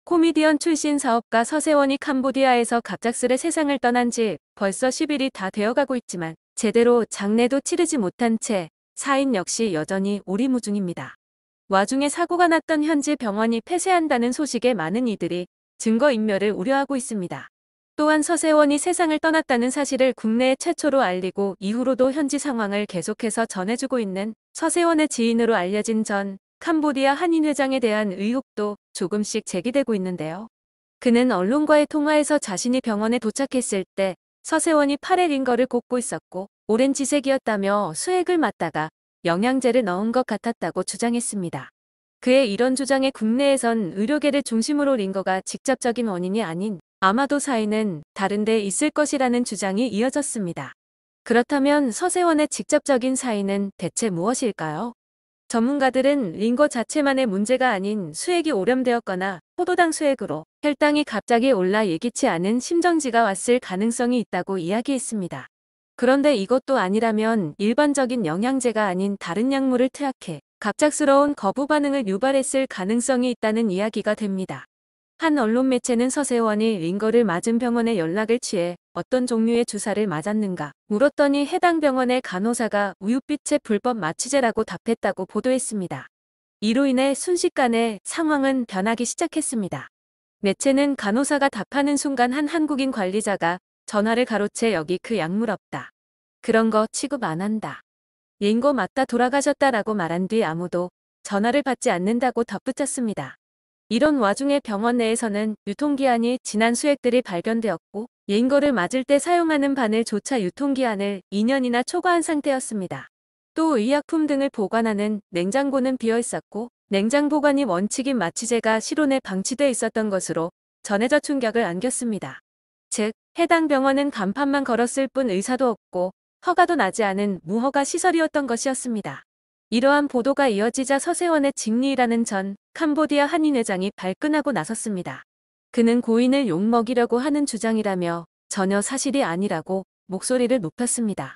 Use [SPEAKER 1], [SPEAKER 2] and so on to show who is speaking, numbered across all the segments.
[SPEAKER 1] 코미디언 출신 사업가 서세원이 캄보디아에서 갑작스레 세상을 떠난 지 벌써 10일이 다 되어가고 있지만 제대로 장례도 치르지 못한 채 사인 역시 여전히 오리무중입니다. 와중에 사고가 났던 현지 병원이 폐쇄한다는 소식에 많은 이들이 증거인멸을 우려하고 있습니다. 또한 서세원이 세상을 떠났다는 사실을 국내에 최초로 알리고 이후로도 현지 상황을 계속해서 전해주고 있는 서세원의 지인으로 알려진 전 캄보디아 한인회장에 대한 의혹도 조금씩 제기되고 있는데요. 그는 언론과의 통화에서 자신이 병원에 도착했을 때 서세원이 팔에 링거를 꽂고 있었고 오렌지색이었다며 수액을 맞다가 영양제를 넣은 것 같았다고 주장했습니다. 그의 이런 주장에 국내에선 의료계를 중심으로 링거가 직접적인 원인이 아닌 아마도 사인은 다른 데 있을 것이라는 주장이 이어졌습니다. 그렇다면 서세원의 직접적인 사인은 대체 무엇일까요? 전문가들은 링거 자체만의 문제가 아닌 수액이 오염되었거나 포도당 수액으로 혈당이 갑자기 올라 예기치 않은 심정지가 왔을 가능성이 있다고 이야기했습니다. 그런데 이것도 아니라면 일반적인 영양제가 아닌 다른 약물을 투약해 갑작스러운 거부 반응을 유발했을 가능성이 있다는 이야기가 됩니다. 한 언론 매체는 서세원이 링거를 맞은 병원에 연락을 취해 어떤 종류의 주사를 맞았는가 물었더니 해당 병원의 간호사가 우윳빛의 불법 마취제라고 답했다고 보도했습니다. 이로 인해 순식간에 상황은 변하기 시작했습니다. 매체는 간호사가 답하는 순간 한 한국인 관리자가 전화를 가로채 여기 그 약물 없다. 그런 거 취급 안 한다. 링거 맞다 돌아가셨다라고 말한 뒤 아무도 전화를 받지 않는다고 덧붙였습니다. 이런 와중에 병원 내에서는 유통기한이 지난 수액들이 발견되었고 링거를 맞을 때 사용하는 바늘조차 유통기한을 2년이나 초과한 상태였습니다. 또 의약품 등을 보관하는 냉장고는 비어 있었고 냉장 보관이 원칙인 마취제가 실온에 방치돼 있었던 것으로 전해져 충격을 안겼습니다. 즉, 해당 병원은 간판만 걸었을 뿐 의사도 없고 허가도 나지 않은 무허가 시설이었던 것이었습니다. 이러한 보도가 이어지자 서세원의 직리라는 전 캄보디아 한인회장이 발끈하고 나섰습니다. 그는 고인을 욕먹이려고 하는 주장이라며 전혀 사실이 아니라고 목소리를 높였습니다.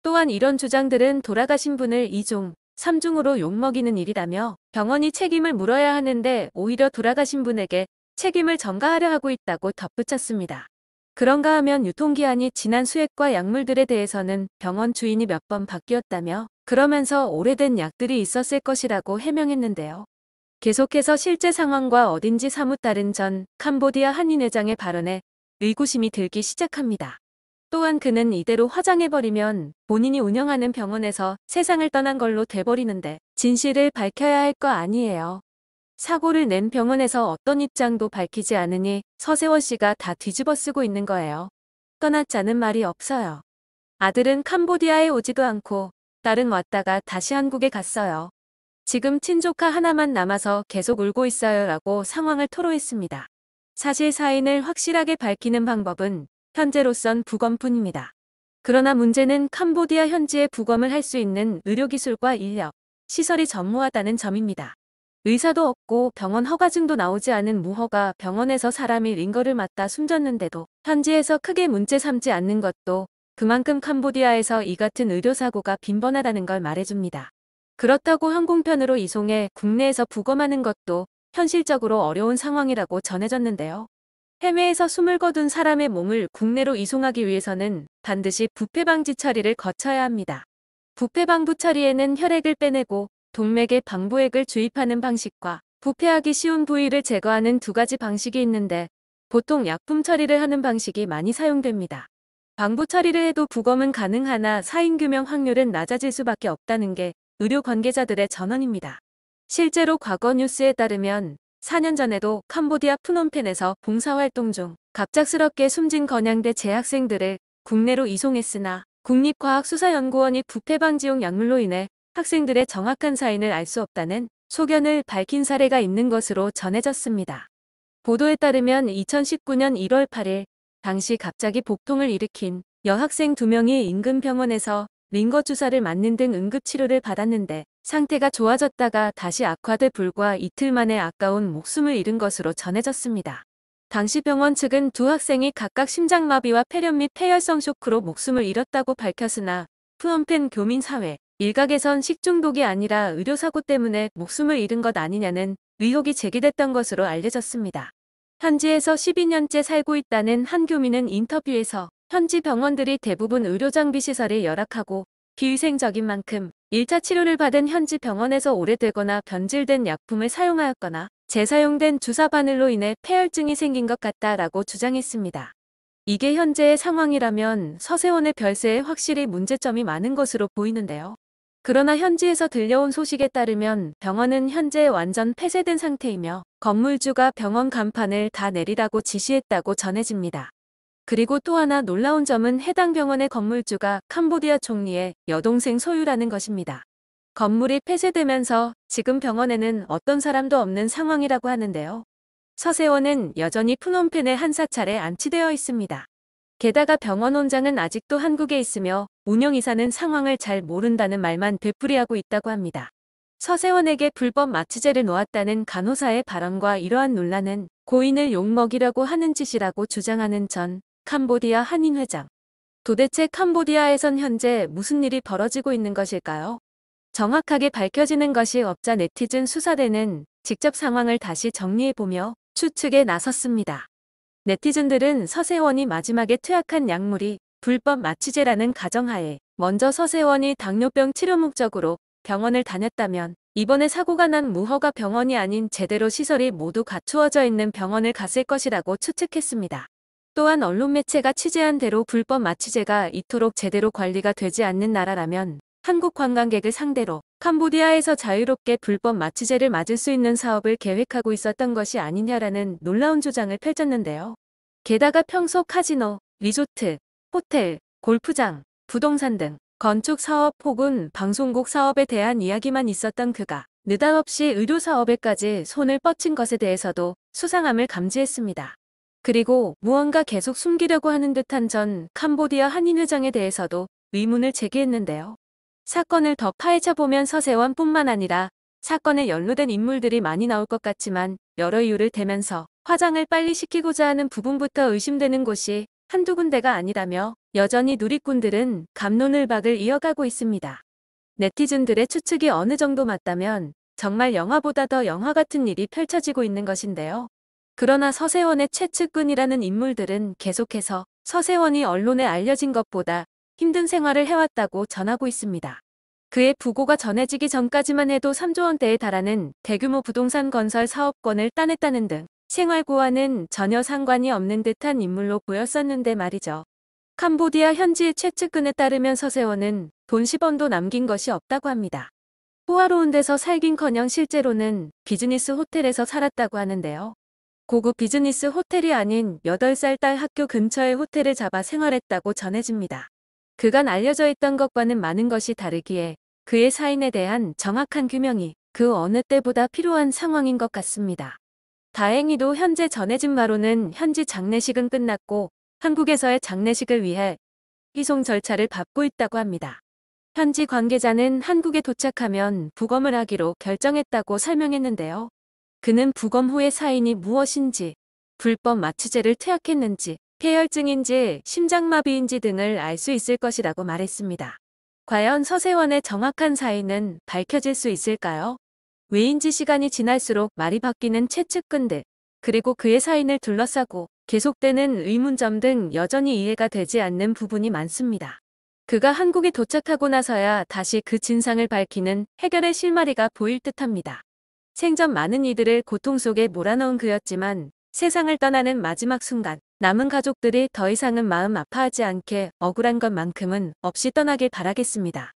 [SPEAKER 1] 또한 이런 주장들은 돌아가신 분을 2중, 3중으로 욕먹이는 일이라며 병원이 책임을 물어야 하는데 오히려 돌아가신 분에게 책임을 전가하려 하고 있다고 덧붙였습니다. 그런가 하면 유통기한이 지난 수액과 약물들에 대해서는 병원 주인이 몇 번 바뀌었다며 그러면서 오래된 약들이 있었을 것이라고 해명했는데요. 계속해서 실제 상황과 어딘지 사뭇 다른 전 캄보디아 한인회장의 발언에 의구심이 들기 시작합니다. 또한 그는 이대로 화장해버리면 본인이 운영하는 병원에서 세상을 떠난 걸로 돼버리는데 진실을 밝혀야 할 거 아니에요. 사고를 낸 병원에서 어떤 입장도 밝히지 않으니 서세원 씨가 다 뒤집어 쓰고 있는 거예요. 떠났자는 말이 없어요. 아들은 캄보디아에 오지도 않고 딸은 왔다가 다시 한국에 갔어요. 지금 친조카 하나만 남아서 계속 울고 있어요 라고 상황을 토로했습니다. 사실 사인을 확실하게 밝히는 방법은 현재로선 부검뿐입니다. 그러나 문제는 캄보디아 현지에 부검을 할 수 있는 의료기술과 인력, 시설이 전무하다는 점입니다. 의사도 없고 병원 허가증도 나오지 않은 무허가 병원에서 사람이 링거를 맞다 숨졌는데도 현지에서 크게 문제 삼지 않는 것도 그만큼 캄보디아에서 이 같은 의료사고가 빈번하다는 걸 말해줍니다. 그렇다고 항공편으로 이송해 국내에서 부검하는 것도 현실적으로 어려운 상황이라고 전해졌는데요. 해외에서 숨을 거둔 사람의 몸을 국내로 이송하기 위해서는 반드시 부패방지 처리를 거쳐야 합니다. 부패방부 처리에는 혈액을 빼내고 동맥에 방부액을 주입하는 방식과 부패하기 쉬운 부위를 제거하는 두 가지 방식이 있는데 보통 약품 처리를 하는 방식이 많이 사용됩니다. 방부 처리를 해도 부검은 가능하나 사인 규명 확률은 낮아질 수밖에 없다는 게 의료 관계자들의 전언입니다. 실제로 과거 뉴스에 따르면 4년 전에도 캄보디아 프놈펜에서 봉사활동 중 갑작스럽게 숨진 건양대 재학생들을 국내로 이송했으나 국립과학수사연구원이 부패방지용 약물로 인해 학생들의 정확한 사인을 알 수 없다는 소견을 밝힌 사례가 있는 것으로 전해졌습니다. 보도에 따르면 2019년 1월 8일 당시 갑자기 복통을 일으킨 여학생 2명이 인근 병원에서 링거 주사를 맞는 등 응급치료를 받았는데 상태가 좋아졌다가 다시 악화돼 불과 이틀 만에 아까운 목숨을 잃은 것으로 전해졌습니다. 당시 병원 측은 두 학생이 각각 심장마비와 폐렴 및 폐혈성 쇼크로 목숨을 잃었다고 밝혔으나 프놈펜 교민사회 일각에선 식중독이 아니라 의료사고 때문에 목숨을 잃은 것 아니냐는 의혹이 제기됐던 것으로 알려졌습니다. 현지에서 12년째 살고 있다는 한 교민은 인터뷰에서 현지 병원들이 대부분 의료장비 시설이 열악하고 비위생적인 만큼 1차 치료를 받은 현지 병원에서 오래되거나 변질된 약품을 사용하였거나 재사용된 주사 바늘로 인해 폐혈증이 생긴 것 같다라고 주장했습니다. 이게 현재의 상황이라면 서세원의 별세에 확실히 문제점이 많은 것으로 보이는데요. 그러나 현지에서 들려온 소식에 따르면 병원은 현재 완전 폐쇄된 상태이며 건물주가 병원 간판을 다 내리라고 지시했다고 전해집니다. 그리고 또 하나 놀라운 점은 해당 병원의 건물주가 캄보디아 총리의 여동생 소유라는 것입니다. 건물이 폐쇄되면서 지금 병원에는 어떤 사람도 없는 상황이라고 하는데요. 서세원은 여전히 프놈펜의 한 사찰에 안치되어 있습니다. 게다가 병원 원장은 아직도 한국에 있으며 운영이사는 상황을 잘 모른다는 말만 되풀이하고 있다고 합니다. 서세원에게 불법 마취제를 놓았다는 간호사의 발언과 이러한 논란은 고인을 욕먹이려고 하는 짓이라고 주장하는 전 캄보디아 한인회장. 도대체 캄보디아에선 현재 무슨 일이 벌어지고 있는 것일까요? 정확하게 밝혀지는 것이 없자 네티즌 수사대는 직접 상황을 다시 정리해보며 추측에 나섰습니다. 네티즌들은 서세원이 마지막에 투약한 약물이 불법 마취제라는 가정하에 먼저 서세원이 당뇨병 치료 목적으로 병원을 다녔다면 이번에 사고가 난 무허가 병원이 아닌 제대로 시설이 모두 갖추어져 있는 병원을 갔을 것이라고 추측했습니다. 또한 언론 매체가 취재한 대로 불법 마취제가 이토록 제대로 관리가 되지 않는 나라라면 한국 관광객을 상대로 캄보디아에서 자유롭게 불법 마취제를 맞을 수 있는 사업을 계획하고 있었던 것이 아니냐라는 놀라운 주장을 펼쳤는데요. 게다가 평소 카지노, 리조트, 호텔, 골프장, 부동산 등 건축 사업 혹은 방송국 사업에 대한 이야기만 있었던 그가 느닷없이 의료 사업에까지 손을 뻗친 것에 대해서도 수상함을 감지했습니다. 그리고 무언가 계속 숨기려고 하는 듯한 전 캄보디아 한인회장에 대해서도 의문을 제기했는데요. 사건을 더 파헤쳐보면 서세원뿐만 아니라 사건에 연루된 인물들이 많이 나올 것 같지만 여러 이유를 대면서 화장을 빨리 시키고자 하는 부분부터 의심되는 곳이 한두 군데가 아니라며 여전히 누리꾼들은 갑론을박을 이어가고 있습니다. 네티즌들의 추측이 어느 정도 맞다면 정말 영화보다 더 영화 같은 일이 펼쳐지고 있는 것인데요. 그러나 서세원의 최측근이라는 인물들은 계속해서 서세원이 언론에 알려진 것보다 힘든 생활을 해왔다고 전하고 있습니다. 그의 부고가 전해지기 전까지만 해도 3조 원대에 달하는 대규모 부동산 건설 사업권을 따냈다는 등 생활고와는 전혀 상관이 없는 듯한 인물로 보였었는데 말이죠. 캄보디아 현지의 최측근에 따르면 서세원은 돈 10원도 남긴 것이 없다고 합니다. 호화로운 데서 살긴커녕 실제로는 비즈니스 호텔에서 살았다고 하는데요. 고급 비즈니스 호텔이 아닌 8살 딸 학교 근처의 호텔을 잡아 생활했다고 전해집니다. 그간 알려져 있던 것과는 많은 것이 다르기에 그의 사인에 대한 정확한 규명이 그 어느 때보다 필요한 상황인 것 같습니다. 다행히도 현재 전해진 바로는 현지 장례식은 끝났고 한국에서의 장례식을 위해 희송 절차를 밟고 있다고 합니다. 현지 관계자는 한국에 도착하면 부검을 하기로 결정했다고 설명했는데요. 그는 부검 후의 사인이 무엇인지, 불법 마취제를 투약했는지, 폐혈증인지 심장마비인지 등을 알 수 있을 것이라고 말했습니다. 과연 서세원의 정확한 사인은 밝혀질 수 있을까요? 왜인지 시간이 지날수록 말이 바뀌는 최측근들, 그리고 그의 사인을 둘러싸고 계속되는 의문점 등 여전히 이해가 되지 않는 부분이 많습니다. 그가 한국에 도착하고 나서야 다시 그 진상을 밝히는 해결의 실마리가 보일 듯합니다. 생전 많은 이들을 고통 속에 몰아넣은 그였지만 세상을 떠나는 마지막 순간 남은 가족들이 더 이상은 마음 아파하지 않게 억울한 것만큼은 없이 떠나길 바라겠습니다.